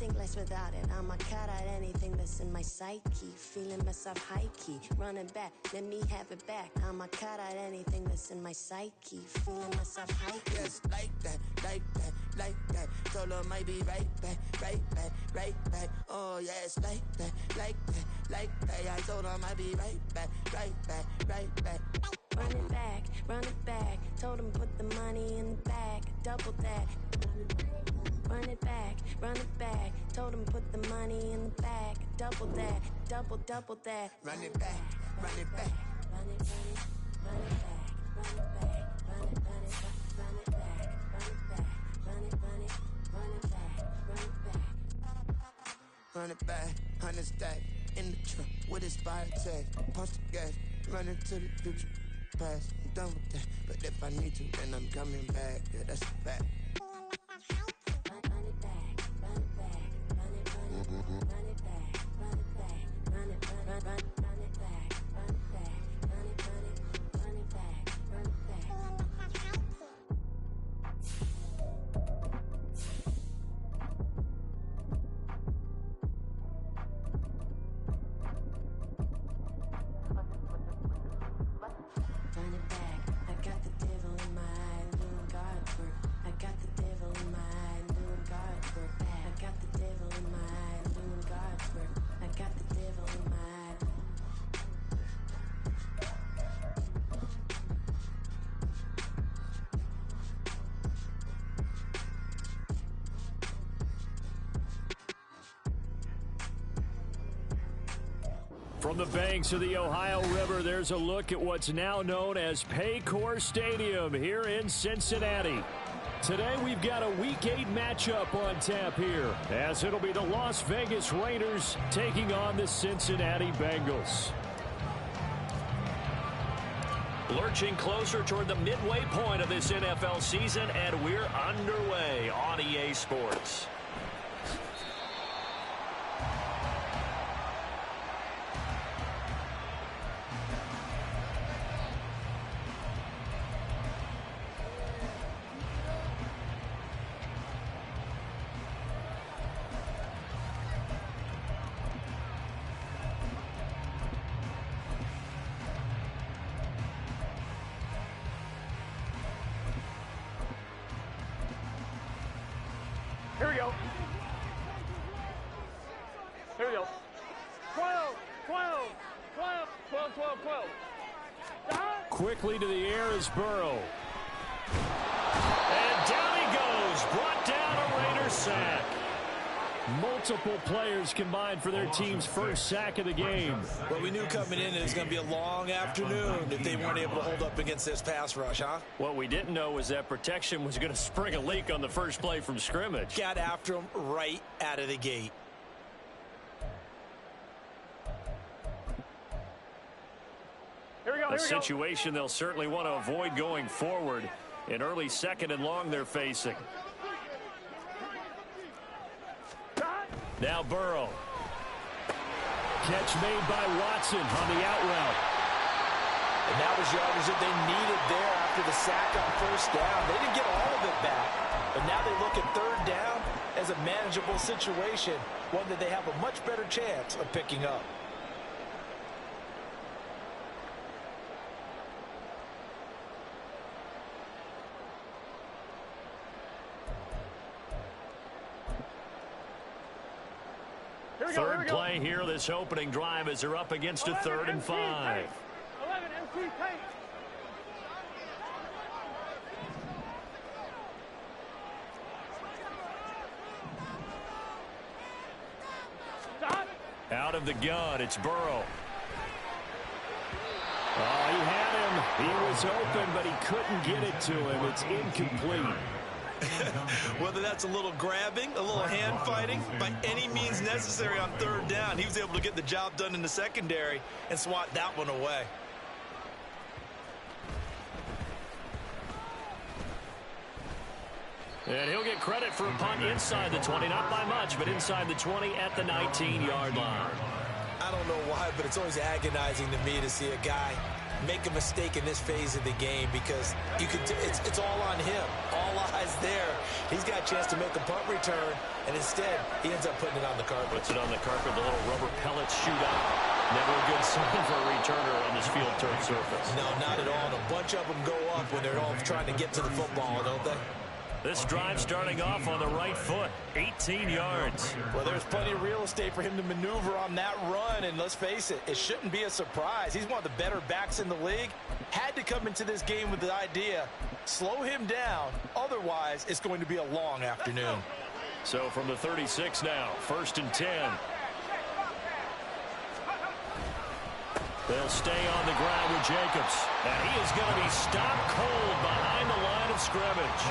think less without it. I'ma cut out anything that's in my psyche. Feeling myself high-key, running back, let me have it back. I'ma cut out anything that's in my psyche. Feeling myself high-key. Yes, like that, like that, like that. Told her might be right back, right back, right back. Oh yes, like that, like that, like that. I told her might be right back, right back, right back. Run it back. Told him put the money in the bag, double that. Run it back. Told him put the money in the bag, double that, double that. Run it back, run it back. Run it back, run it back, run it back, run it back, run it back, run it back, run it back, 100 stack in the truck with his fire tag. Punch the gas, running to the future. Past, I'm done with that. But if I need to, then I'm coming back. Yeah, that's a fact. Run it back, run it back, run it back, run it back, run it back, run it back, run it back, run it back, run it back, run it back. Run it back, I got the devil in my eye, doing God's work. I got the devil in my eye, doing God's work. I got the devil in my eye, doing God's work. I got the devil in my eye. From the banks of the Ohio River, there's a look at what's now known as Paycor Stadium here in Cincinnati. Today, we've got a Week 8 matchup on tap here, as it'll be the Las Vegas Raiders taking on the Cincinnati Bengals. Lurching closer toward the midway point of this NFL season, and we're underway on EA Sports. Here we go. Here we go. 12, 12, 12, 12, 12, 12. Quickly to the air is Burrow. And down he goes. Brought down a Raider sack. Multiple players combined for their team's first sack of the game. Well, we knew coming in it was going to be a long afternoon if they weren't able to hold up against this pass rush, huh? What we didn't know was that protection was going to spring a leak on the first play from scrimmage. Got after him right out of the gate. Here we go. A situation they'll certainly want to avoid going forward. An early second and long they're facing. Now Burrow. Catch made by Watson on the out route. And that was yardage that they needed there after the sack on first down. They didn't get all of it back. But now they look at third down as a manageable situation, one that they have a much better chance of picking up. Third play here, this opening drive, as they're up against a 3rd and 5. 11 MC tight. Stop. Out of the gun, it's Burrow. Oh, he had him. He was open, but he couldn't get it to him. It's incomplete. Whether that's a little grabbing, a little hand fighting, by any means necessary on third down, he was able to get the job done in the secondary and swat that one away. And he'll get credit for a punt inside the 20, not by much, but inside the 20 at the 19-yard line. I don't know why, but it's always agonizing to me to see a guy make a mistake in this phase of the game because it's all on him. All eyes there. He's got a chance to make a punt return, and instead he ends up putting it on the carpet. Puts it on the carpet, the little rubber pellets shoot up. Never a good sign for a returner on this field turf surface. No, not at all. And a bunch of them go up when they're all trying to get to the football, don't they? This drive starting off on the right foot, 18 yards. Well, there's plenty of real estate for him to maneuver on that run, and let's face it, it shouldn't be a surprise. He's one of the better backs in the league. Had to come into this game with the idea, slow him down, otherwise it's going to be a long afternoon. So from the 36 now, 1st and 10. They'll stay on the ground with Jacobs. And he is going to be stopped cold behind the line of scrimmage.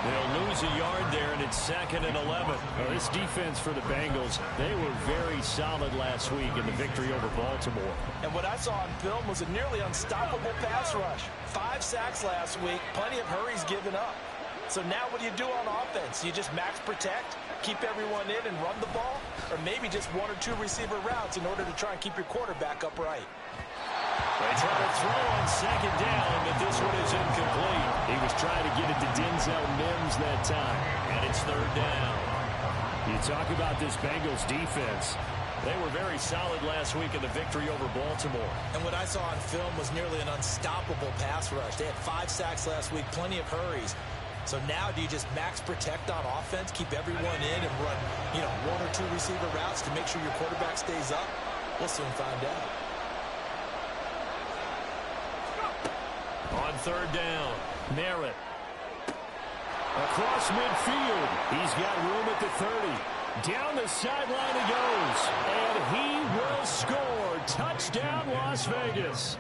They'll lose a yard there, and it's 2nd and 11. This defense for the Bengals, they were very solid last week in the victory over Baltimore. And what I saw on film was a nearly unstoppable pass rush. 5 sacks last week, plenty of hurries given up. So now what do you do on offense? You just max protect, keep everyone in and run the ball? Or maybe just 1 or 2 receiver routes in order to try and keep your quarterback upright? They try to throw on 2nd down, but this one is incomplete. He was trying to get it to Denzel Mims that time, and it's 3rd down. You talk about this Bengals defense. They were very solid last week in the victory over Baltimore. And what I saw on film was nearly an unstoppable pass rush. They had 5 sacks last week, plenty of hurries. So now do you just max protect on offense, keep everyone in and run, 1 or 2 receiver routes to make sure your quarterback stays up? We'll soon find out. On 3rd down, Merritt. Across midfield, he's got room at the 30. Down the sideline he goes, and he will score. Touchdown, Las Vegas.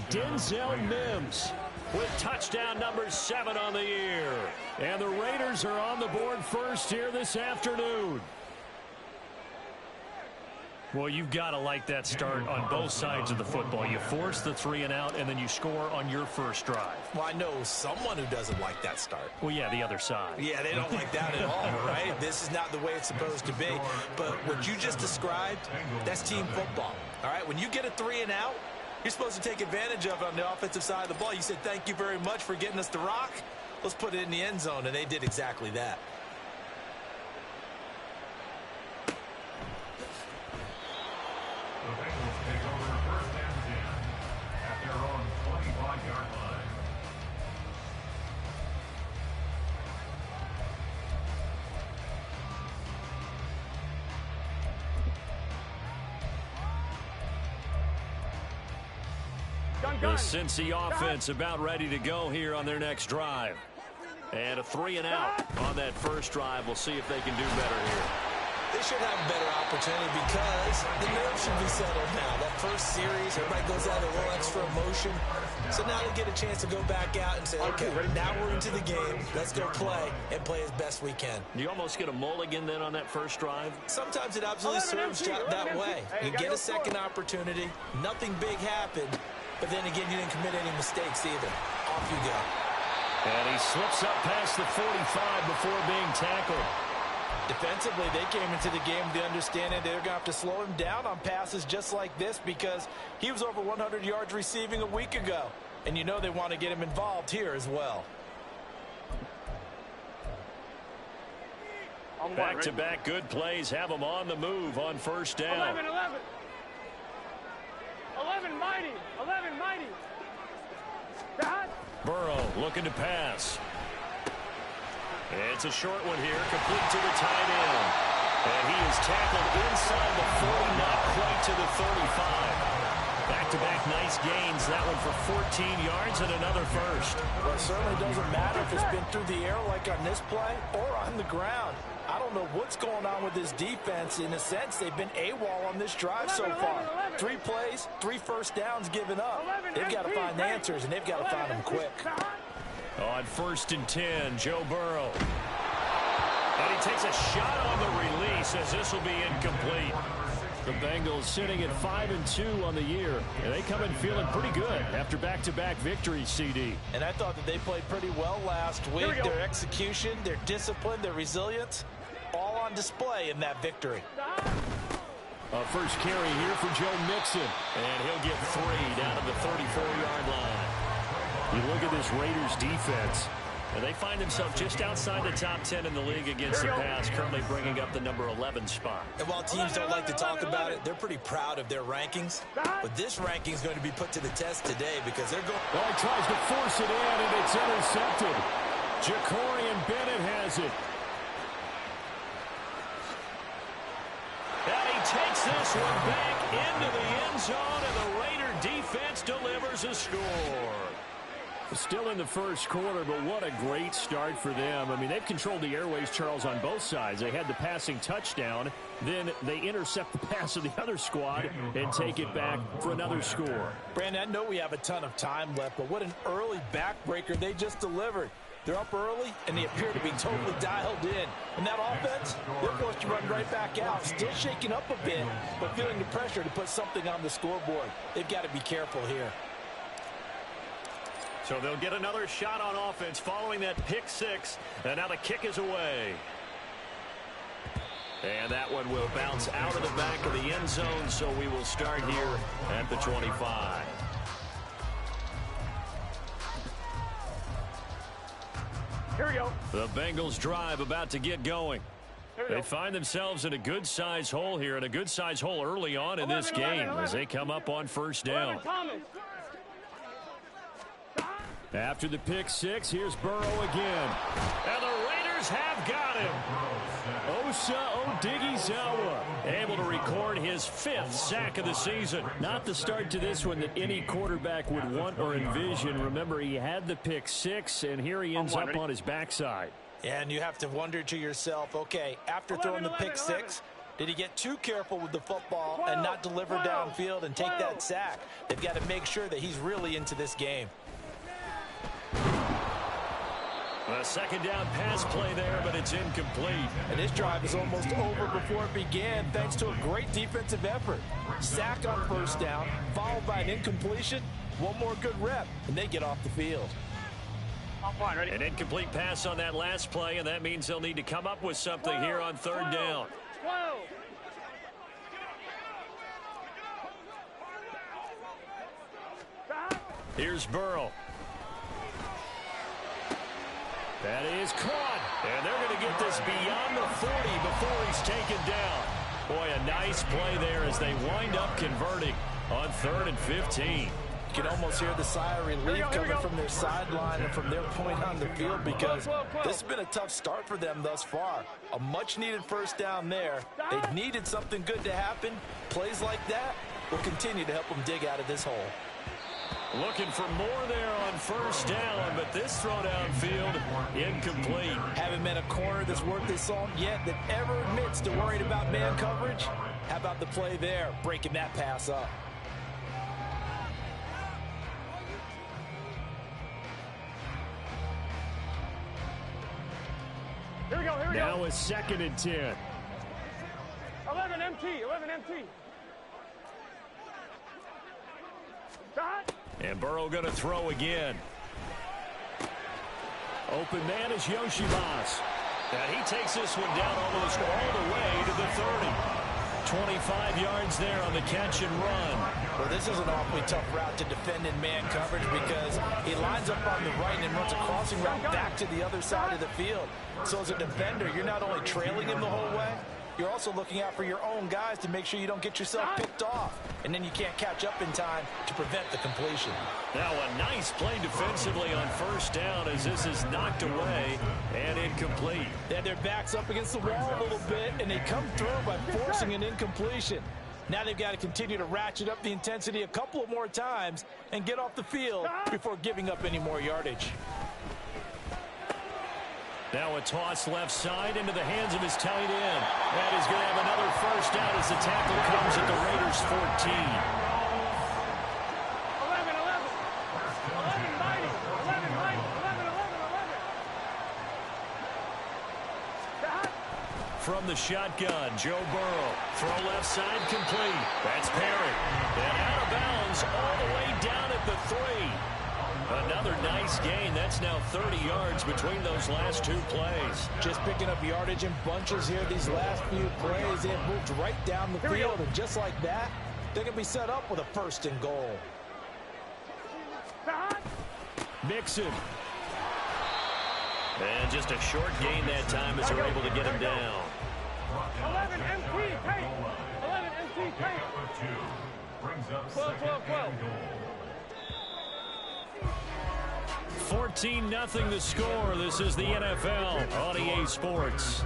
Denzel Mims with touchdown number 7 on the year. And the Raiders are on the board first here this afternoon. Well, you've got to like that start on both sides of the football. You force the 3 and out, and then you score on your first drive. Well, I know someone who doesn't like that start. Well, yeah, the other side. Yeah, they don't like that at all, right? This is not the way it's supposed to be. But what you just described, that's team football, all right? When you get a 3 and out, you're supposed to take advantage of it on the offensive side of the ball. You said, thank you very much for getting us the rock. Let's put it in the end zone, and they did exactly that. The Cincy offense about ready to go here on their next drive. And a 3 and out on that first drive. We'll see if they can do better here. They should have a better opportunity because the nerves should be settled now. That first series, everybody goes out a little extra emotion. So now they get a chance to go back out and say, okay, now we're into the game. Let's go play and play as best we can. Do you almost get a mulligan then on that first drive? Sometimes it absolutely serves that way. You get a second opportunity. Nothing big happened. But then again, you didn't commit any mistakes either. Off you go. And he slips up past the 45 before being tackled. Defensively, they came into the game with the understanding they're going to have to slow him down on passes just like this because he was over 100 yards receiving a week ago. And you know they want to get him involved here as well. Back-to-back good plays have him on the move on first down. 11 mighty. Burrow looking to pass. It's a short one here, complete to the tight end. And he is tackled inside the 40, not quite to the 35. Back-to-back nice gains, that one for 14 yards and another first. Well, it certainly doesn't matter if it's been through the air like on this play or on the ground. I don't know what's going on with this defense. In a sense, they've been AWOL on this drive so far. 3 plays, 3 first downs given up. They've got to find the answers, and they've got to find them quick. On 1st and 10, Joe Burrow. And he takes a shot on the release as this will be incomplete. The Bengals sitting at 5-2 on the year, and they come in feeling pretty good after back-to-back victories, CD. And I thought that they played pretty well last week. Their execution, their discipline, their resilience, all on display in that victory. A first carry here for Joe Mixon. And he'll get 3 down to the 34-yard line. You look at this Raiders defense, and they find themselves just outside the top 10 in the league against the pass, currently bringing up the number 11 spot. And while teams don't like to talk about it, they're pretty proud of their rankings. But this ranking is going to be put to the test today because they're going... Well, he tries to force it in, and it's intercepted. Jacorian Bennett has it. And he takes this one back into the end zone, and the Raider defense delivers a score. Still in the first quarter, but what a great start for them. I mean, they've controlled the airways, Charles, on both sides. They had the passing touchdown, then they intercept the pass of the other squad and take it back for another score. Brandon, I know we have a ton of time left, but what an early backbreaker they just delivered. They're up early, and they appear to be totally dialed in. And that offense, they're forced to run right back out, still shaking up a bit, but feeling the pressure to put something on the scoreboard. They've got to be careful here. So they'll get another shot on offense following that pick 6. And now the kick is away. And that one will bounce out of the back of the end zone, so we will start here at the 25. Here we go. The Bengals drive about to get going. They find themselves in a good-sized hole here, and a good-sized hole early on in this game as they come up on first down. After the pick 6, here's Burrow again. And the Raiders have got him. Osa Odighizuwa able to record his 5th sack of the season. Not the start to this one that any quarterback would want or envision. Remember, he had the pick 6, and here he ends up on his backside. And you have to wonder to yourself, okay, after throwing the pick 6, did he get too careful with the football and not deliver downfield and take that sack? They've got to make sure that he's really into this game. A second down pass play there, but it's incomplete. And this drive is almost over before it began, thanks to a great defensive effort. Sack on first down, followed by an incompletion. One more good rep, and they get off the field. An incomplete pass on that last play, and that means they'll need to come up with something here on third down. Here's Burrow. That is caught. And they're going to get this beyond the 40 before he's taken down. Boy, a nice play there as they wind up converting on 3rd and 15. You can almost hear the sigh of relief coming from their sideline and from their point on the field because this has been a tough start for them thus far. A much-needed first down there. They needed something good to happen. Plays like that will continue to help them dig out of this hole. Looking for more there on first down, but this throw downfield incomplete. Haven't met a corner that's worth his salt yet that ever admits to worrying about man coverage. How about the play there, breaking that pass up? Here we go, here we now go. a 2nd and 10. 11 MT. Shot. And Burrow going to throw again. Open man is Yoshibas. And he takes this one down almost all the way to the 30. 25 yards there on the catch and run. Well, this is an awfully tough route to defend in man coverage because he lines up on the right and runs a crossing route back to the other side of the field. So as a defender, you're not only trailing him the whole way, you're also looking out for your own guys to make sure you don't get yourself picked off. And then you can't catch up in time to prevent the completion. Now a nice play defensively on first down as this is knocked away and incomplete. They had their backs up against the wall a little bit, and they come through by forcing an incompletion. Now they've got to continue to ratchet up the intensity a couple of more times and get off the field before giving up any more yardage. Now a toss left side into the hands of his tight end. That is going to have another first down as the tackle comes at the Raiders' 14. 11, 11, 11, 11, 11. From the shotgun, Joe Burrow. Throw left side complete. That's Perry. And out of bounds all the way down at the 3. Another nice gain. That's now 30 yards between those last two plays. Just picking up yardage in bunches here these last few plays. They have moved right down the field, and just like that, they're going to be set up with a 1st and goal. Mixon. And just a short gain that time as they're able to get him down. 11 MT tape. 11 MT tape. 12. 14-0 the score. This is the NFL on EA Sports.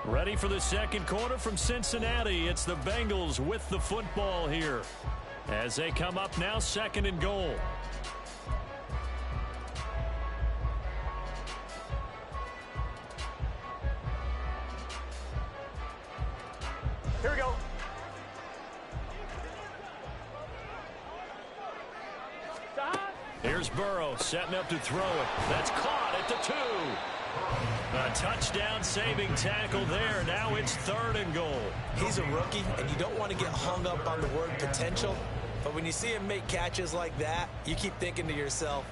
Ready for the second quarter from Cincinnati. It's the Bengals with the football here as they come up now 2nd and goal. Here we go. Here's Burrow setting up to throw it. That's caught at the 2. A touchdown saving tackle there. Now it's 3rd and goal. He's a rookie, and you don't want to get hung up on the word potential. But when you see him make catches like that, you keep thinking to yourself,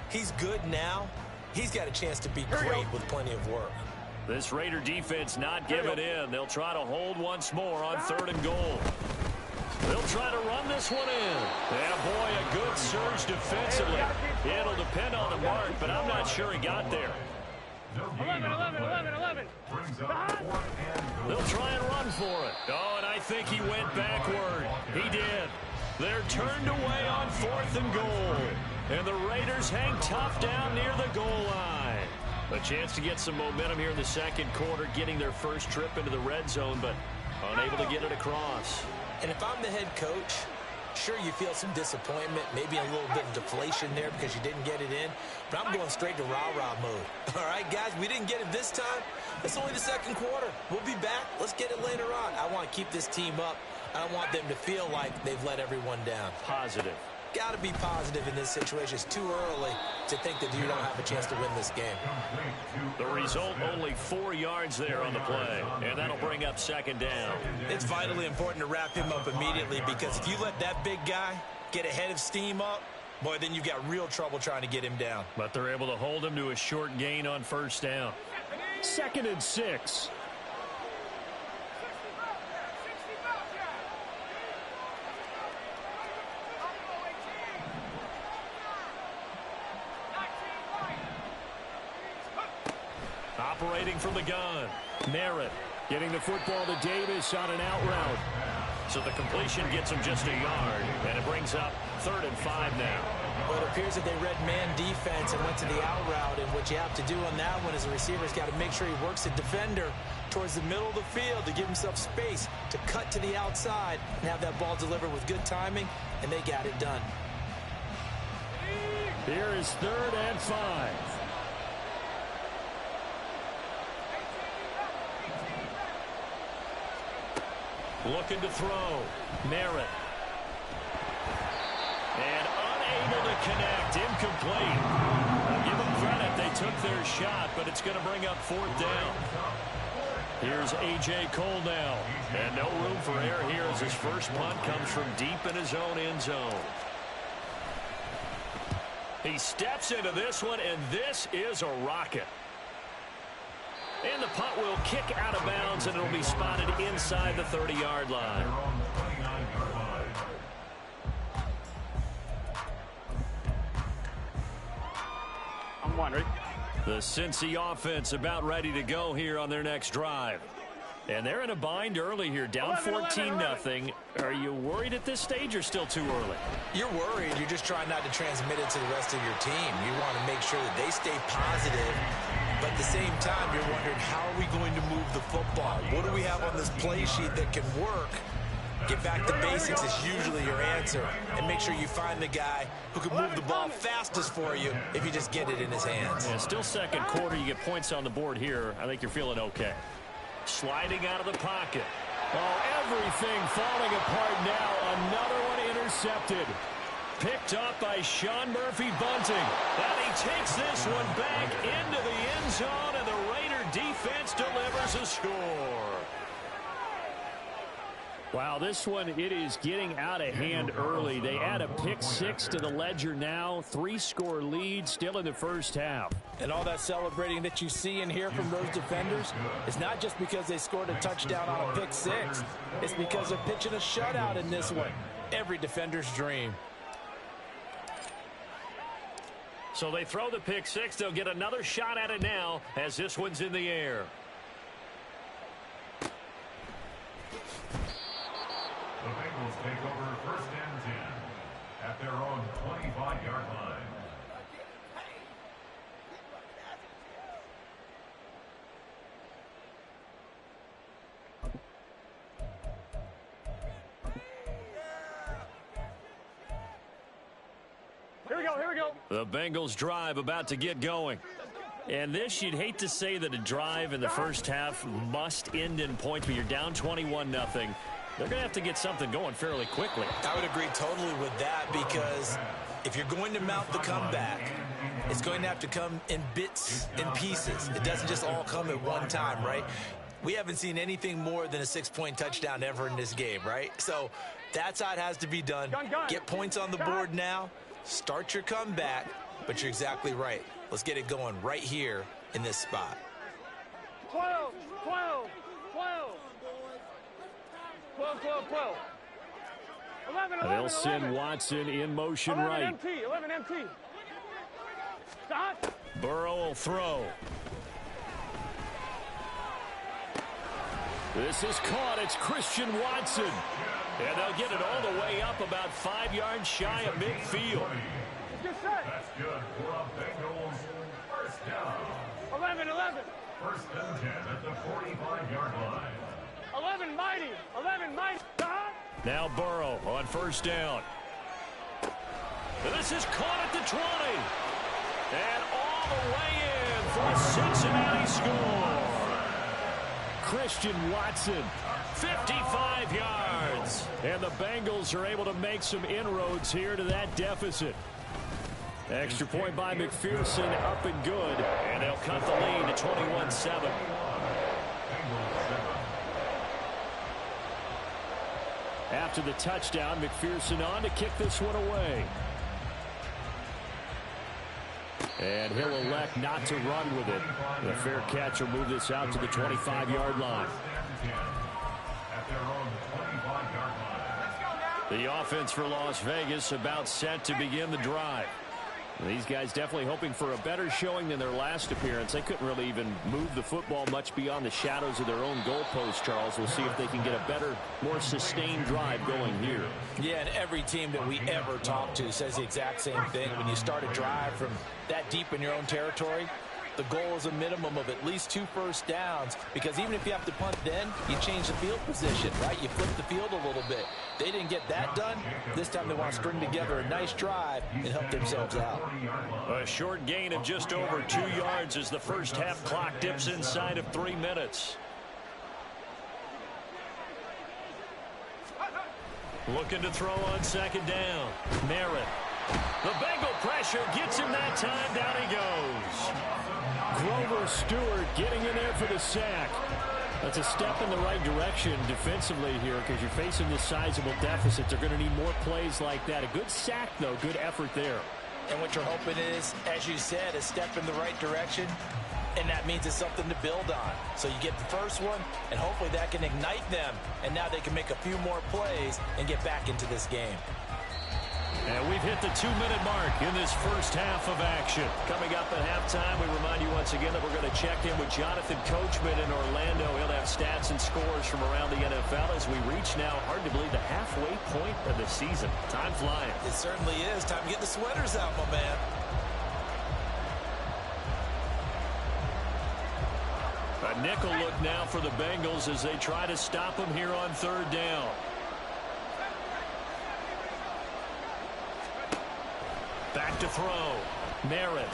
he's good now. He's got a chance to be great with plenty of work. This Raider defense not giving in. They'll try to hold once more on 3rd and goal. They'll try to run this one in. Yeah, boy, a good surge defensively. It'll depend on the mark, but I'm not sure he got there. 11. They'll try and run for it. Oh, and I think he went backward. He did. They're turned away on 4th and goal. And the Raiders hang tough down near the goal line. A chance to get some momentum here in the second quarter, getting their first trip into the red zone, but unable to get it across. And if I'm the head coach, sure, you feel some disappointment, maybe a little bit of deflation there because you didn't get it in, but I'm going straight to rah-rah mode. All right, guys, we didn't get it this time. It's only the second quarter. We'll be back. Let's get it later on. I want to keep this team up. I don't want them to feel like they've let everyone down. Positive. Got to be positive in this situation. It's too early to think that you don't have a chance to win this game. The result, only 4 yards there on the play, and that'll bring up 2nd down. It's vitally important to wrap him up immediately because if you let that big guy get ahead of steam up, boy, then you've got real trouble trying to get him down. But they're able to hold him to a short gain on 1st down. 2nd and 6. Operating from the gun. Merritt getting the football to Davis on an out route. So the completion gets him just a yard, and it brings up 3rd and 5 now. Well, it appears that they read man defense and went to the out route, and what you have to do on that one is the receiver's got to make sure he works the defender towards the middle of the field to give himself space to cut to the outside and have that ball delivered with good timing, and they got it done. Here is 3rd and 5. Looking to throw. Merritt. And unable to connect. Incomplete. I'll give them credit. They took their shot, but it's going to bring up 4th down. Here's A.J. Cole now. And no room for error here as his first punt comes from deep in his own end zone. He steps into this one, and this is a rocket. And the punt will kick out of bounds, and it'll be spotted inside the 30-yard line. I'm wondering. The Cincy offense about ready to go here on their next drive. And they're in a bind early here, down 14-0. Are you worried at this stage or still too early? You're worried. You're just trying not to transmit it to the rest of your team. You want to make sure that they stay positive. But at the same time, you're wondering, how are we going to move the football? What do we have on this play sheet that can work? Get back to basics is usually your answer. And make sure you find the guy who can move the ball fastest for you if you just get it in his hands. Yeah, still second quarter. You get points on the board here. I think you're feeling okay. Sliding out of the pocket. Oh, everything falling apart now. Another one intercepted. Picked up by Sean Murphy-Bunting. And he takes this one back into the end zone, and the Raider defense delivers a score. Wow, this one, it is getting out of hand early. They add a pick six to the ledger now. 3-score lead still in the first half. And all that celebrating that you see and hear from those defenders is not just because they scored a touchdown on a pick six. It's because they're pitching a shutout in this one. Every defender's dream. So they throw the pick six. They'll get another shot at it now as this one's in the air. The Bengals take over 1st and 10 at their own 25-yard line. Here we go, here we go. The Bengals drive about to get going. And this, you'd hate to say that a drive in the first half must end in points, but you're down 21-0. They're going to have to get something going fairly quickly. I would agree totally with that, because if you're going to mount the comeback, it's going to have to come in bits and pieces. It doesn't just all come at one time, right? We haven't seen anything more than a 6-point touchdown ever in this game, right? So that's how it has to be done. Get points on the board now. Start your comeback, but you're exactly right. Let's get it going right here in this spot. 12, 12, 12. 12, 12, 12. 11, 11, They'll send 11. Watson in motion 11 right. MT, 11 MT. Stop. Burrow will throw. This is caught. It's Christian Watson. And they'll get it all the way up about 5 yards shy of midfield. Good set. That's good for a Bengals 1st down. 11, 11. 1st and 10 at the 45-yard line. 11 mighty. 11 mighty. Stop. Now Burrow on 1st down. This is caught at the 20. And all the way in for a Cincinnati score. Christian Watson, 55 yards. And the Bengals are able to make some inroads here to that deficit. Extra point by McPherson, up and good. And they'll cut the lead to 21-7. After the touchdown, McPherson on to kick this one away. And he'll elect not to run with it. The fair catch will move this out to the 25-yard line. The offense for Las Vegas about set to begin the drive. These guys definitely hoping for a better showing than their last appearance. They couldn't really even move the football much beyond the shadows of their own goalpost, Charles. We'll see if they can get a better, more sustained drive going here. Yeah, and every team that we ever talk to says the exact same thing. When you start a drive from that deep in your own territory, the goal is a minimum of at least 2 first downs, because even if you have to punt then, you change the field position, right? You flip the field a little bit. They didn't get that done. This time they want to string together a nice drive and help themselves out. A short gain of just over 2 yards as the first half clock dips inside of 3 minutes. Looking to throw on 2nd down. Merritt. The Bengal pressure gets him that time. Down he goes. Grover Stewart getting in there for the sack. That's a step in the right direction defensively here, because you're facing this sizable deficit. They're going to need more plays like that. A good sack, though. Good effort there. And what you're hoping is, as you said, a step in the right direction, and that means it's something to build on. So you get the first one, and hopefully that can ignite them, and now they can make a few more plays and get back into this game. And we've hit the 2-minute mark in this first half of action. Coming up at halftime, we remind you once again that we're going to check in with Jonathan Coachman in Orlando. He'll have stats and scores from around the NFL as we reach now, hard to believe, the halfway point of the season. Time flying. It certainly is. Time to get the sweaters out, my man. A nickel look now for the Bengals as they try to stop them here on 3rd down. Back to throw. Merritt.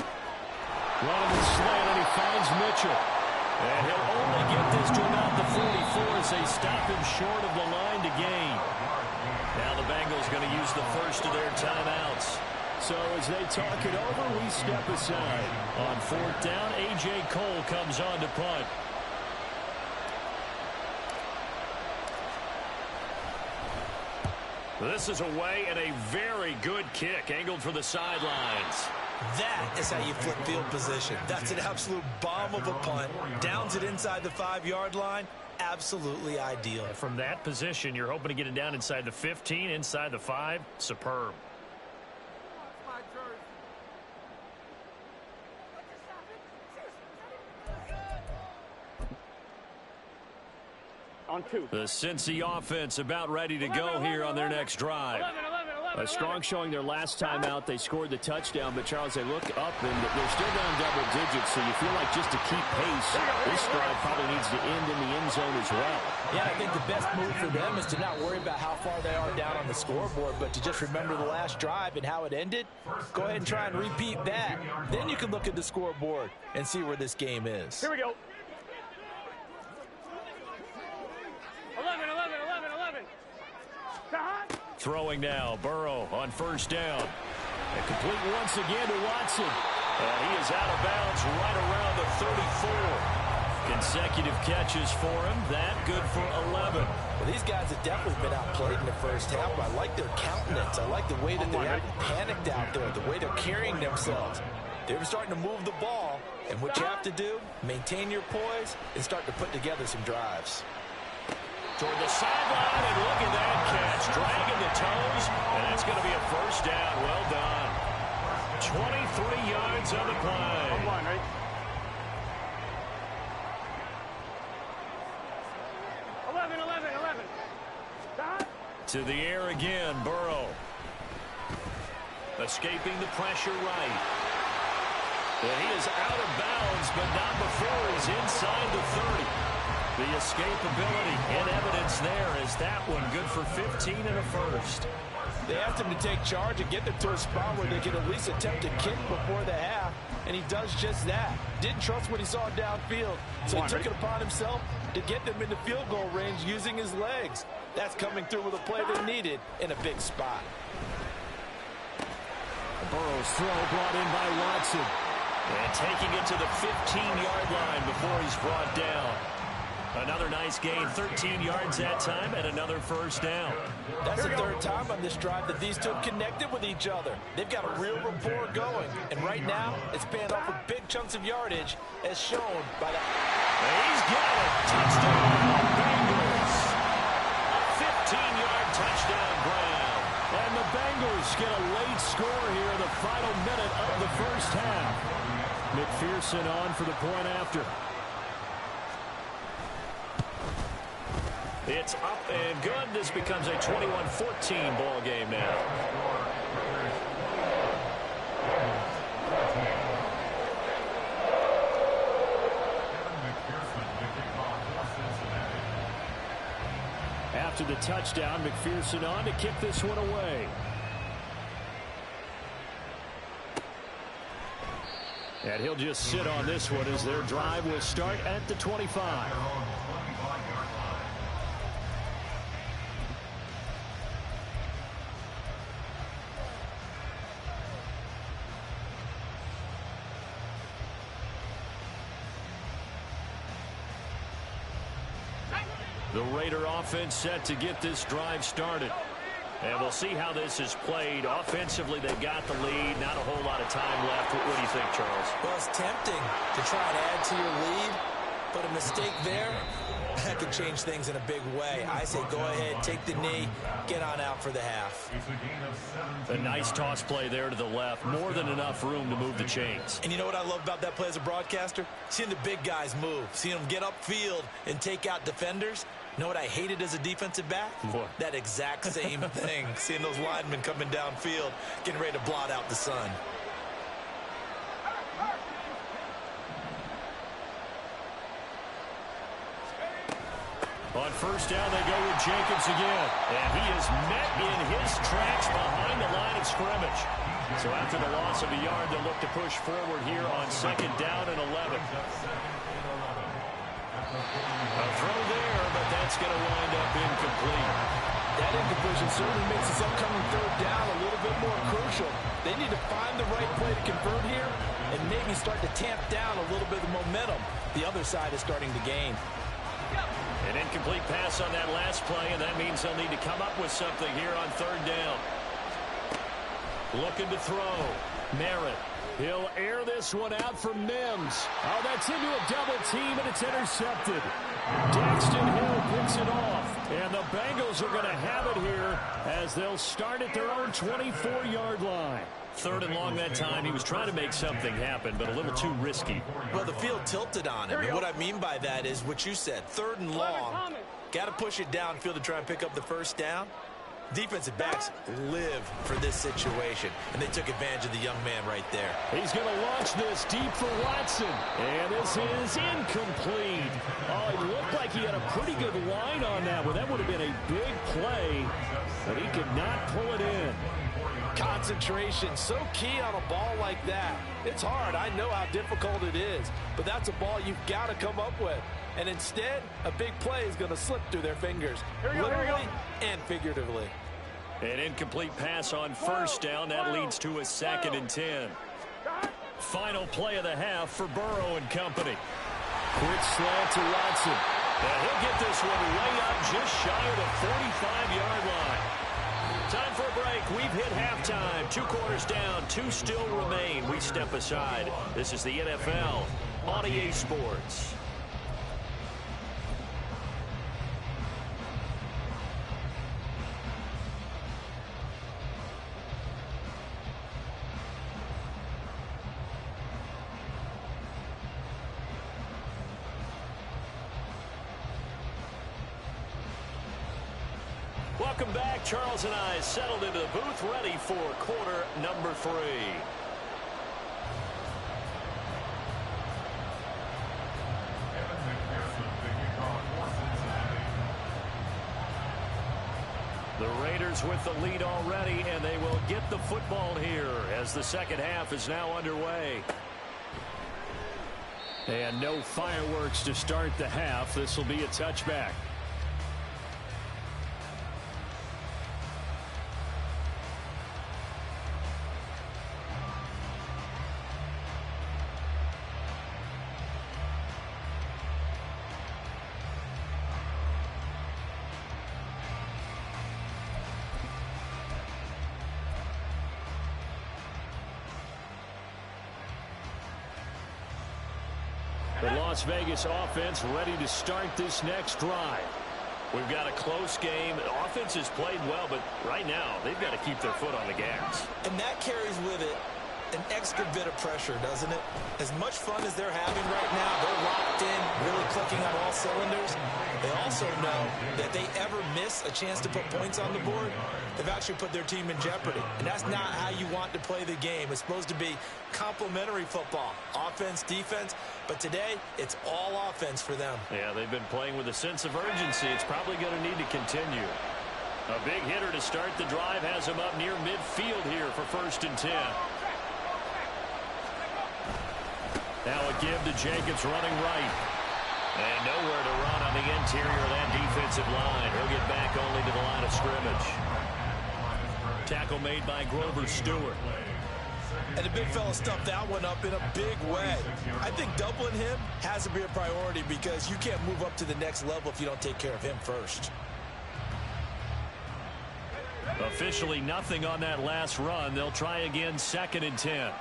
Running the slant, and he finds Mitchell. And he'll only get this to about the 44 as they stop him short of the line to gain. Now the Bengals going to use the first of their timeouts. So as they talk it over, we step aside. On 4th down, A.J. Cole comes on to punt. This is away and a very good kick, angled for the sidelines. That is how you flip field position. That's an absolute bomb of a punt. Downs it inside the 5-yard line. Absolutely ideal. And from that position, you're hoping to get it down inside the 15, inside the 5. Superb. On 2. The Cincy offense about ready to go here on their next drive. A strong showing their last time out. They scored the touchdown, but Charles, they look up and they're still down double digits, so you feel like just to keep pace, this drive probably needs to end in the end zone as well. Yeah, I think the best move for them is to not worry about how far they are down on the scoreboard, but to just remember the last drive and how it ended. Go ahead and try and repeat that. Then you can look at the scoreboard and see where this game is. Here we go. 11. Throwing now, Burrow on first down. And complete once again to Watson. And he is out of bounds right around the 34. Consecutive catches for him. That good for 11. Well, these guys have definitely been outplayed in the first half. I like their countenance. I like the way that they haven't panicked out there, the way they're carrying themselves. They're starting to move the ball. And what you have to do, maintain your poise and start to put together some drives. Toward the sideline, and look at that catch. Dragging the toes, and that's going to be a first down. Well done. 23 yards on the play. 11. To the air again, Burrow. Escaping the pressure right. And he is out of bounds, but not before he's inside the 30. The escapability and evidence there is that one good for 15 and a first. They asked him to take charge and get them to a spot where they can at least attempt a kick before the half, and he does just that. Didn't trust what he saw downfield, so he took it upon himself to get them into field goal range using his legs. That's coming through with a play they needed in a big spot. Burrow's throw brought in by Watson. And taking it to the 15-yard line before he's brought down. Another nice gain, 13 yards that time, and another first down. That's the third time on this drive that these two have connected with each other. They've got a real rapport going, and right now it's paying off with big chunks of yardage, as shown by the... He's got it. Touchdown, Bengals. A 15-yard touchdown ground. And the Bengals get a late score here in the final minute of the first half. McPherson on for the point after. It's up and good. This becomes a 21-14 ball game now. After the touchdown, McPherson on to kick this one away. And he'll just sit on this one as their drive will start at the 25. The Raider offense set to get this drive started. And we'll see how this is played. Offensively, they've got the lead. Not a whole lot of time left. What do you think, Charles? Well, it's tempting to try and add to your lead, but a mistake there, that could change things in a big way. I say go ahead, take the knee, get on out for the half. A nice toss play there to the left. More than enough room to move the chains. And you know what I love about that play as a broadcaster? Seeing the big guys move, seeing them get upfield and take out defenders. You know what I hated as a defensive back? What? That exact same thing. Seeing those linemen coming downfield, getting ready to blot out the sun. On first down, they go with Jenkins again. And he is met in his tracks behind the line of scrimmage. So after the loss of a yard, they'll look to push forward here on second down and 11. A throw there, but that's going to wind up incomplete. That incompletion certainly makes this upcoming third down a little bit more crucial. They need to find the right play to convert here and maybe start to tamp down a little bit of the momentum the other side is starting to gain. An incomplete pass on that last play, and that means they'll need to come up with something here on third down. Looking to throw. Merritt. He'll air this one out for Mims. Oh, that's into a double team, and it's intercepted. Daxton Hill picks it off. And the Bengals are going to have it here as they'll start at their own 24-yard line. Third and long that time. He was trying to make something happen, but a little too risky. Well, the field tilted on him. And what I mean by that is what you said. Third and long. Got to push it downfield to try and pick up the first down. Defensive backs live for this situation, and they took advantage of the young man right there. He's going to launch this deep for Watson, and this is incomplete. Oh, it looked like he had a pretty good line on that one. That would have been a big play, but he could not pull it in. Concentration, so key on a ball like that. It's hard. I know how difficult it is, but that's a ball you've got to come up with. And instead, a big play is going to slip through their fingers, literally and figuratively. An incomplete pass on first down. That leads to a 2nd and 10. Final play of the half for Burrow and company. Quick slant to Watson. And he'll get this one way up just shy of the 45-yard line. Time for a break. We've hit halftime. 2 quarters down. 2 still remain. We step aside. This is the NFL on EA Sports. Welcome back. Charles and I settled into the booth, ready for quarter number 3. The Raiders with the lead already, and they will get the football here as the second half is now underway. And no fireworks to start the half. This will be a touchback. The Las Vegas offense ready to start this next drive. We've got a close game. The offense has played well, but right now they've got to keep their foot on the gas. And that carries with it an extra bit of pressure, doesn't it? As much fun as they're having right now, they're locked in, really clicking on all cylinders. They also know that they ever miss a chance to put points on the board, they've actually put their team in jeopardy. And that's not how you want to play the game. It's supposed to be complementary football, offense, defense. But today, it's all offense for them. Yeah, they've been playing with a sense of urgency. It's probably going to need to continue. A big hitter to start the drive has him up near midfield here for 1st and 10. Now a give to Jacobs running right. And nowhere to run on the interior of that defensive line. He'll get back only to the line of scrimmage. Tackle made by Grover Stewart. And the big fella stuffed that one up in a big way. I think doubling him has to be a priority because you can't move up to the next level if you don't take care of him first. Officially nothing on that last run. They'll try again 2nd and 10.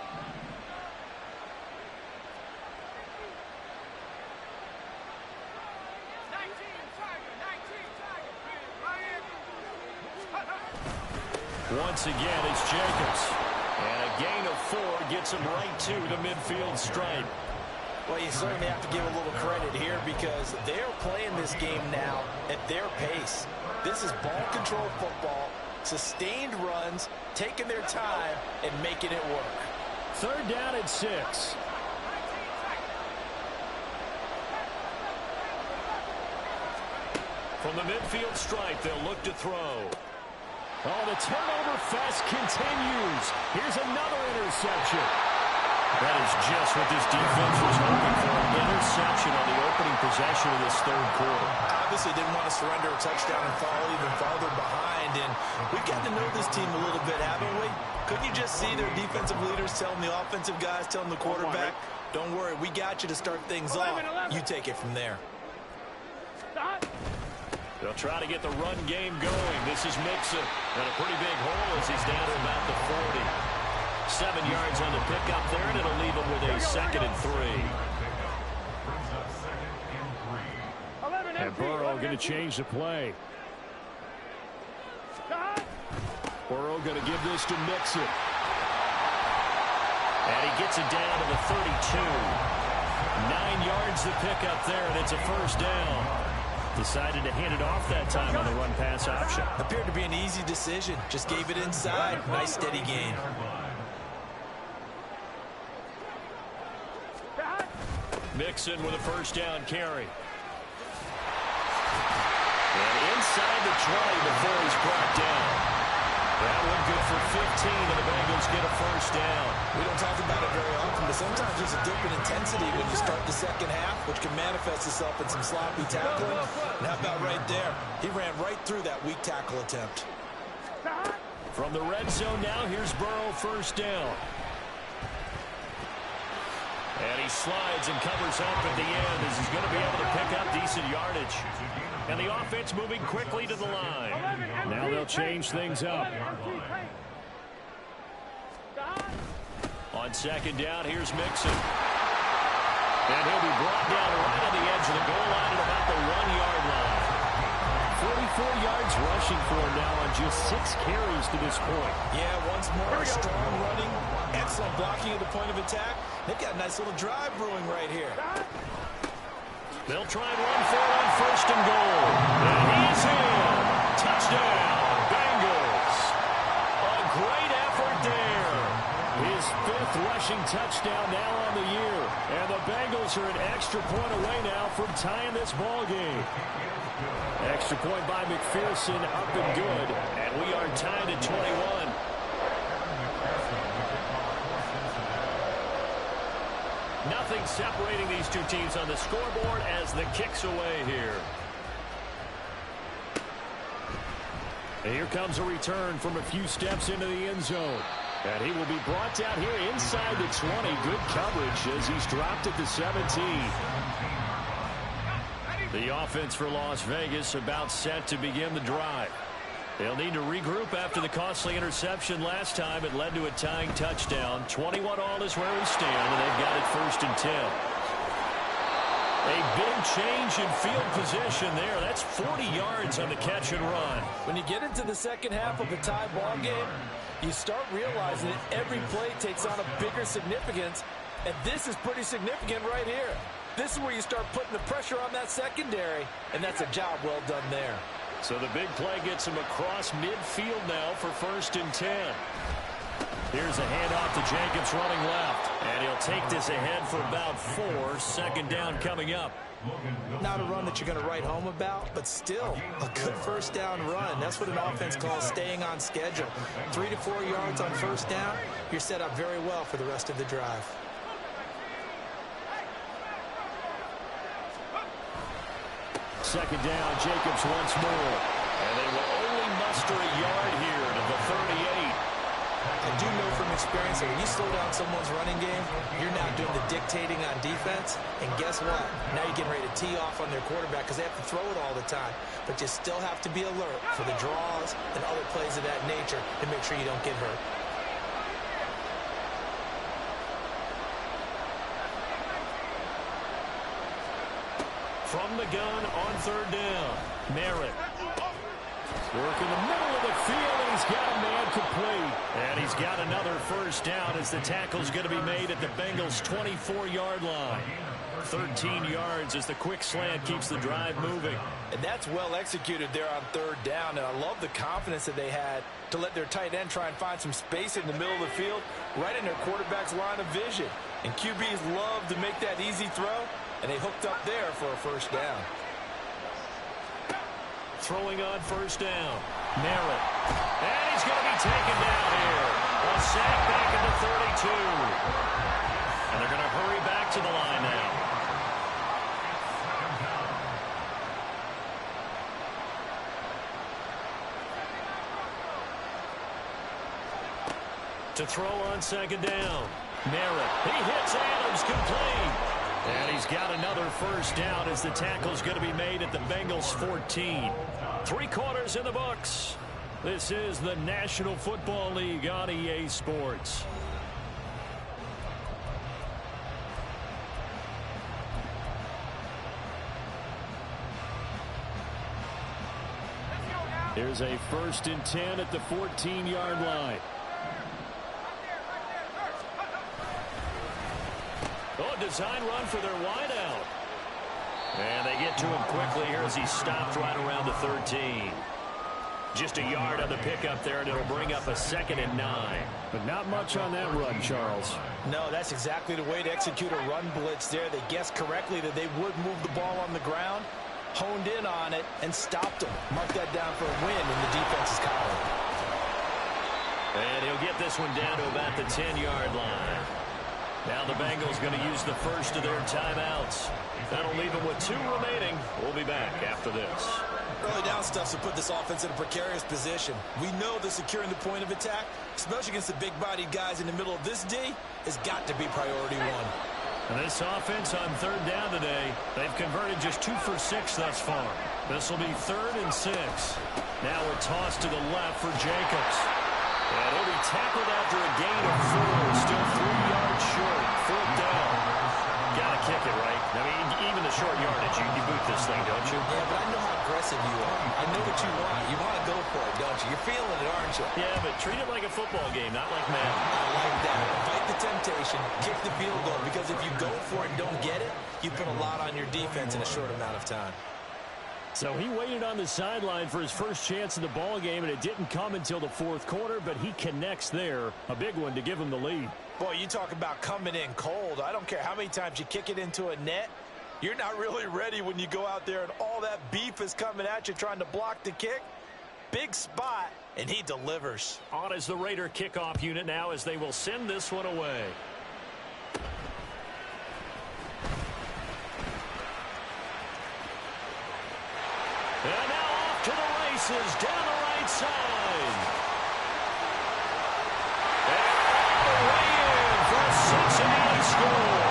Once again, it's Jacobs. And a gain of 4 gets him right to the midfield stripe. Well, you certainly have to give a little credit here because they're playing this game now at their pace. This is ball control football, sustained runs, taking their time, and making it work. 3rd down and 6. From the midfield stripe, they'll look to throw. Oh, the turnover fest continues. Here's another interception. That is just what this defense was hoping for. An interception on the opening possession of this 3rd quarter. Obviously didn't want to surrender a touchdown and fall even farther behind. And we've gotten to know this team a little bit, haven't we? Couldn't you just see their defensive leaders telling the offensive guys, telling the quarterback, don't worry, we got you to start things off. You take it from there. Stop. They'll try to get the run game going. This is Mixon. And a pretty big hole as he's down to about the 40. 7 yards on the pickup there, and it'll leave him with a 2nd and 3. And Burrow going to change the play. Burrow going to give this to Mixon. And he gets it down to the 32. 9 yards to pick up there, and it's a first down. Decided to hand it off that time on the run-pass option. Appeared to be an easy decision. Just gave it inside. Nice steady gain. Mixon with a first down carry. And inside the 20 before he's brought down. That one good for 15, and the Bengals get a first down. We don't talk about it very often, but sometimes there's a dip in intensity when you start the second half, which can manifest itself in some sloppy tackling. And how about right there? He ran right through that weak tackle attempt. From the red zone now, here's Burrow first down. And he slides and covers up at the end as he's going to be able to pick up decent yardage. And the offense moving quickly to the line. Now they'll change things up. On second down, here's Mixon. And he'll be brought down right on the edge of the goal line at about the 1-yard line. 44 yards rushing for him now on just 6 carries to this point. Yeah, once more, strong running, excellent blocking at the point of attack. They've got a nice little drive brewing right here. They'll try and run for it on first and goal. And he's in. Touchdown, Bengals. A great effort there. His 5th rushing touchdown now on the year. And the Bengals are an extra point away now from tying this ball game. Extra point by McPherson, up and good. And we are tied at 21. Nothing separating these two teams on the scoreboard as the kick's away here. And here comes a return from a few steps into the end zone. And he will be brought down here inside the 20. Good coverage as he's dropped at the 17. The offense for Las Vegas about set to begin the drive. They'll need to regroup after the costly interception last time. It led to a tying touchdown. 21-all is where we stand, and they've got it 1st and 10. A big change in field position there. That's 40 yards on the catch and run. When you get into the second half of a tie ball game, you start realizing that every play takes on a bigger significance, and this is pretty significant right here. This is where you start putting the pressure on that secondary, and that's a job well done there. So the big play gets him across midfield now for 1st and 10. Here's a handoff to Jacobs running left. And he'll take this ahead for about 4. 2nd down coming up. Not a run that you're going to write home about, but still a good first down run. That's what an offense calls staying on schedule. 3 to 4 yards on first down, you're set up very well for the rest of the drive. Second down, Jacobs once more. And they will only muster a yard here to the 38. I do know from experience that when you slow down someone's running game, you're now doing the dictating on defense. And guess what? Now you're getting ready to tee off on their quarterback because they have to throw it all the time. But you still have to be alert for the draws and other plays of that nature to make sure you don't get hurt. From the gun on 3rd down. Merritt. Work in the middle of the field, and he's got a man complete. And he's got another first down as the tackle's going to be made at the Bengals' 24-yard line. 13 yards as the quick slant keeps the drive moving. And that's well executed there on 3rd down, and I love the confidence that they had to let their tight end try and find some space in the middle of the field, right in their quarterback's line of vision. And QBs love to make that easy throw, and they hooked up there for a first down. Throwing on 1st down. Merritt. And he's going to be taken down here. A sack back at the 32. And they're going to hurry back to the line now. To throw on 2nd down. Merritt. He hits Adams complete. And he's got another first down as the tackle's going to be made at the Bengals 14. 3 quarters in the books. This is the National Football League on EA Sports. Here's a 1st and 10 at the 14-yard line. Oh, design run for their wideout. And they get to him quickly here as he stopped right around the 13. Just a yard on the pickup there, and it'll bring up a 2nd and 9. But not much on that run, Charles. No, that's exactly the way to execute a run blitz there. They guessed correctly that they would move the ball on the ground, honed in on it, and stopped him. Mark that down for a win in the defense's column. And he'll get this one down to about the 10-yard line. Now the Bengals going to use the first of their timeouts. That'll leave them with 2 remaining. We'll be back after this. Early down stuff to put this offense in a precarious position. We know that securing the point of attack, especially against the big-bodied guys in the middle of this D, has got to be priority 1. And this offense on 3rd down today, they've converted just 2 for 6 thus far. This will be 3rd and 6. Now a toss to the left for Jacobs. And he'll be tackled after a gain of 4. Still 3 yards short. 4th down. Got to kick it, right? I mean, even the short yardage, you boot this thing, don't you? Yeah, but I know how aggressive you are. I know what you want. You want to go for it, don't you? You're feeling it, aren't you? Yeah, but treat it like a football game, not like Madden. I like that. Fight the temptation. Kick the field goal. Because if you go for it and don't get it, you put a lot on your defense in a short amount of time. So he waited on the sideline for his first chance in the ball game, and it didn't come until the 4th quarter, but he connects there. A big one to give him the lead. Boy, you talk about coming in cold. I don't care how many times you kick it into a net. You're not really ready when you go out there and all that beef is coming at you trying to block the kick. Big spot, and he delivers. On is the Raider kickoff unit now as they will send this one away. And now off to the races down the right side. And way in for a Cincinnati score.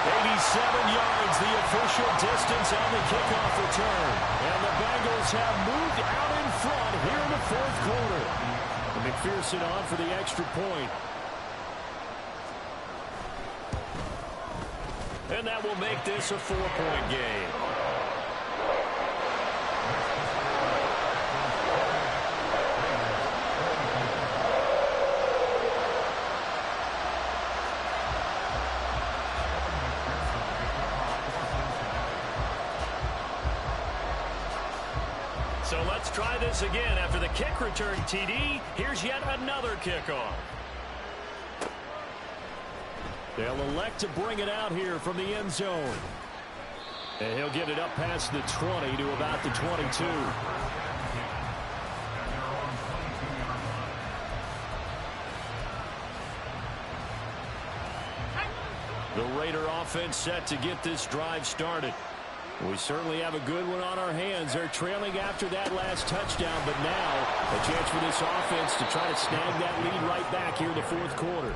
87 yards, the official distance on the kickoff return. And the Bengals have moved out in front here in the 4th quarter. And McPherson on for the extra point. And that will make this a 4-point game. So let's try this again. After the kick return TD, here's yet another kickoff. They'll elect to bring it out here from the end zone. And he'll get it up past the 20 to about the 22. The Raider offense set to get this drive started. We certainly have a good one on our hands. They're trailing after that last touchdown, but now a chance for this offense to try to snag that lead right back here in the 4th quarter.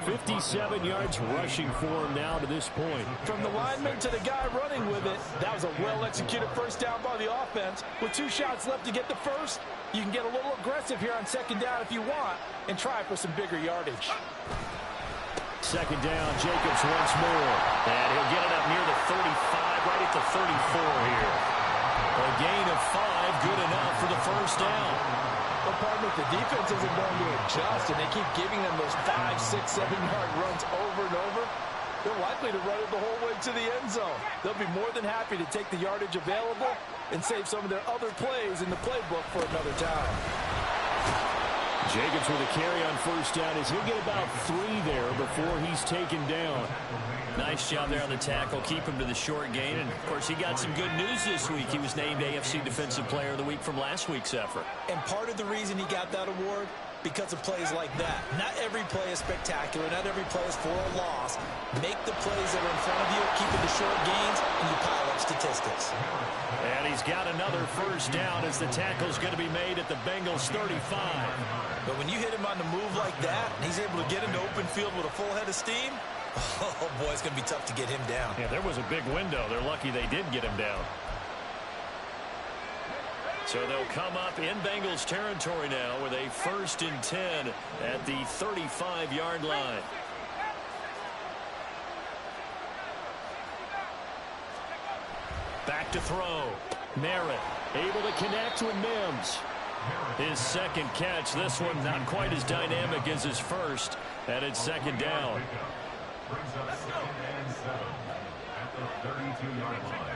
57 yards rushing for him now to this point. From the lineman to the guy running with it, that was a well-executed first down by the offense. With 2 shots left to get the first, you can get a little aggressive here on 2nd down if you want and try for some bigger yardage. 2nd down, Jacobs once more. And he'll get it up near the 35, right at the 34 here. A gain of 5, good enough for the first down. Well, pardon me, if the defense isn't going to adjust and they keep giving them those 5, 6, 7-yard runs over and over, they're likely to run it the whole way to the end zone. They'll be more than happy to take the yardage available and save some of their other plays in the playbook for another time. Jacobs with a carry on first down as he'll get about 3 there before he's taken down. Nice job there on the tackle. Keep him to the short gain. And, of course, he got some good news this week. He was named AFC Defensive Player of the Week from last week's effort. And part of the reason he got that award, because of plays like that. Not every play is spectacular. Not every play is for a loss. Make the plays that are in front of you, keep it to short gains, and you pile up statistics. And he's got another first down as the tackle's going to be made at the Bengals 35. But when you hit him on the move like that, and he's able to get into open field with a full head of steam, Oh, boy, it's going to be tough to get him down. Yeah, there was a big window. They're lucky they did get him down. So they'll come up in Bengals territory now with a 1st and 10 at the 35-yard line. Back to throw. Merritt able to connect with Mims. His second catch. This one not quite as dynamic as his first. And it's 2nd down. Brings up 2nd and 7 at the 32-yard line.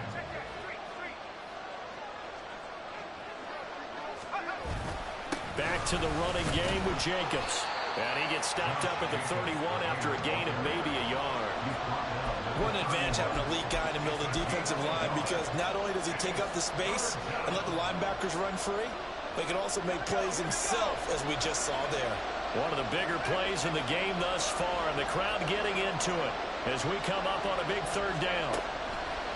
Back to the running game with Jacobs. And he gets stopped up at the 31 after a gain of maybe a yard. What an advantage having an elite guy in the middle of the defensive line, because not only does he take up the space and let the linebackers run free, but he can also make plays himself, as we just saw there. One of the bigger plays in the game thus far, and the crowd getting into it as we come up on a big 3rd down.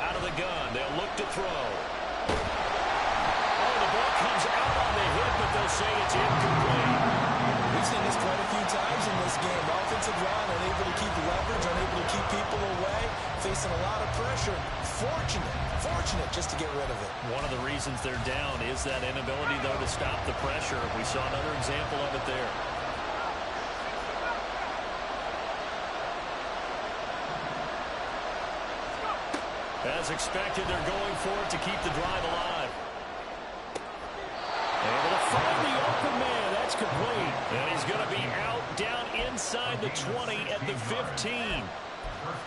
Out of the gun, they'll look to throw. Oh, the ball comes out on the hit, but they'll say it's incomplete. We've seen this quite a few times in this game. Offensive line unable to keep leverage, unable to keep people away, facing a lot of pressure. Fortunate just to get rid of it. One of the reasons they're down is that inability, though, to stop the pressure. We saw another example of it there. As expected, they're going for it to keep the drive alive. Able to find the open man. That's complete. And he's going to be out down inside the 20 at the 15.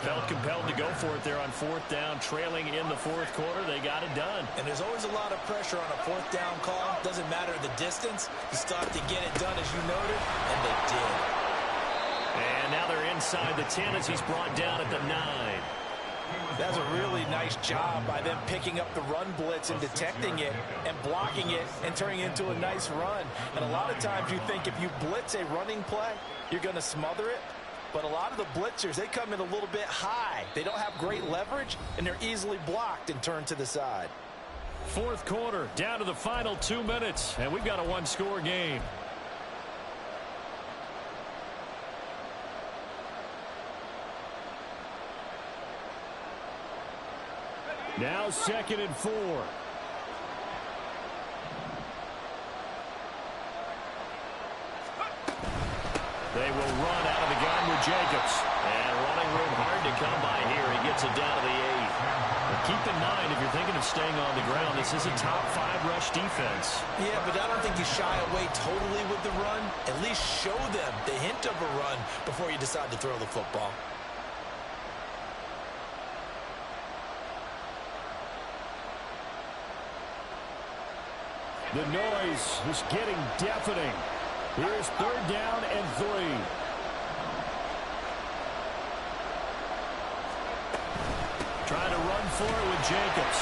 Felt compelled to go for it there on 4th down, trailing in the 4th quarter. They got it done. And there's always a lot of pressure on a 4th down call. Doesn't matter the distance. You still have to get it done, as you noted, and they did. And now they're inside the 10 as he's brought down at the 9. That's a really nice job by them picking up the run blitz and detecting it and blocking it and turning it into a nice run. And a lot of times you think if you blitz a running play, you're going to smother it. But a lot of the blitzers, they come in a little bit high. They don't have great leverage, and they're easily blocked and turned to the side. 4th quarter, down to the final 2 minutes, and we've got a 1-score game. Now 2nd and 4. They will run out of the gun with Jacobs. And running room hard to come by here. He gets it down to the 8. But keep in mind, if you're thinking of staying on the ground, this is a top 5 rush defense. Yeah, but I don't think you shy away totally with the run. At least show them the hint of a run before you decide to throw the football. The noise is getting deafening. Here's 3rd down and 3. Trying to run for it with Jacobs.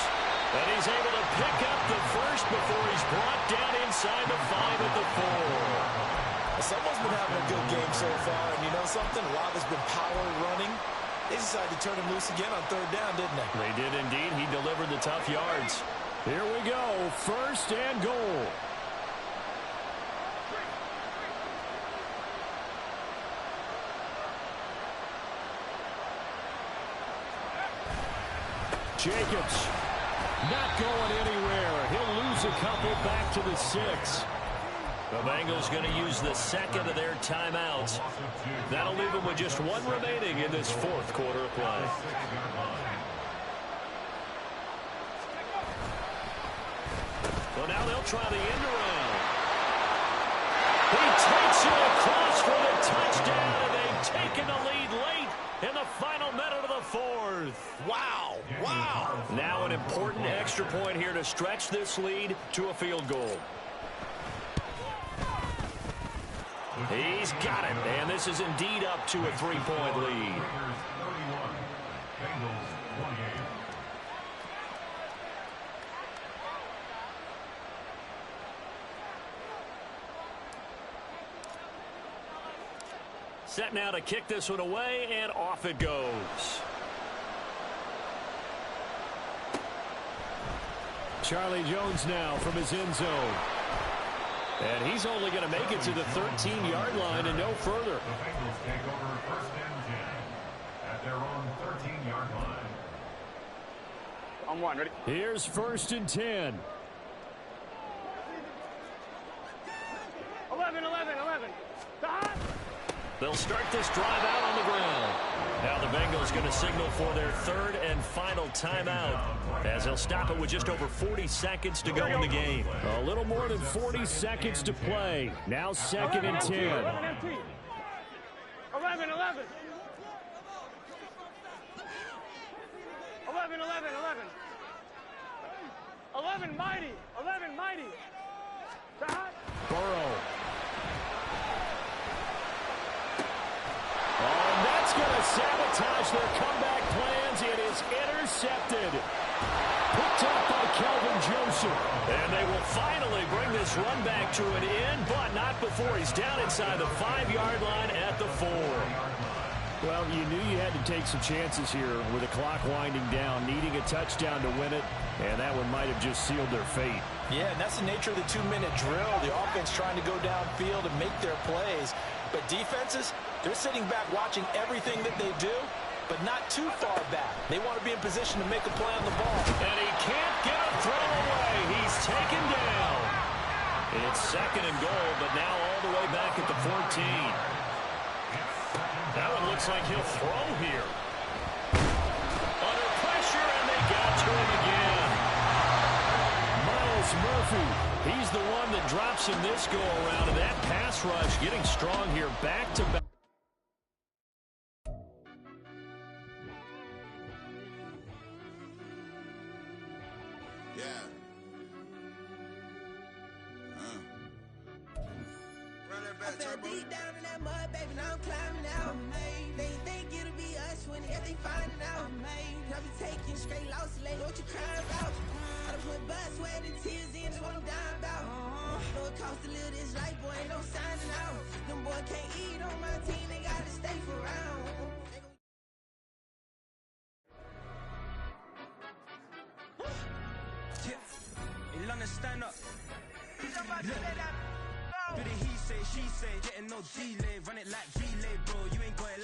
And he's able to pick up the first before he's brought down inside the 5 at the 4. Someone's been having a good game so far, and you know something? A lot has been power running. They decided to turn him loose again on 3rd down, didn't they? They did indeed. He delivered the tough yards. Here we go. 1st and goal. Jacobs not going anywhere. He'll lose a couple back to the 6. The Bengals going to use the 2nd of their timeouts. That'll leave them with just 1 remaining in this 4th quarter of play. So now they'll try the end around. He takes it across for the touchdown, and they've taken the lead late in the final minute of the 4th. Wow. Now an important extra point here to stretch this lead to a field goal. He's got it, and this is indeed up to a 3-point lead. Set now to kick this one away, and off it goes. Charlie Jones now from his end zone. And he's only going to make it to the 13-yard line and no further. The Bengals take over 1st and 10 their own 13-yard line. On one, ready? Here's 1st and 10. 11. They'll start this drive out on the ground. Now the Bengals going to signal for their 3rd and final timeout, as they'll stop it with just over 40 seconds to go in the game. A little more than 40 seconds to play. Now 2nd and 10. 11. 11 mighty. Burrow. And that's going to sabotage their comeback plans. It is intercepted. Picked up by Kelvin Joseph. And they will finally bring this run back to an end, but not before he's down inside the 5-yard line at the 4. Well, you knew you had to take some chances here with the clock winding down, needing a touchdown to win it, and that one might have just sealed their fate. Yeah, and that's the nature of the 2-minute drill. The offense trying to go downfield and make their plays. But defenses, they're sitting back watching everything that they do, but not too far back. They want to be in position to make a play on the ball. And he can't get a throw away. He's taken down. It's 2nd and goal, but now all the way back at the 14. That one looks like he'll throw here. Under pressure, and they got to him again. Miles Murphy, he's the one that drops him this go-around, and that pass rush getting strong here back-to-back. I fell deep down in that mud, baby, now I'm climbing out. They think it'll be us when they find it out. I be taking straight losses, lady, what you crying about? I done put blood, sweat, and tears in, just what I'm dying about. Know it costs to live this life, boy, ain't no signing out. Them boy can't eat on my team, they gotta stay for round. In London, stand up. Do the he say, she say, getting no delay, run it like relay, bro. You ain't got it.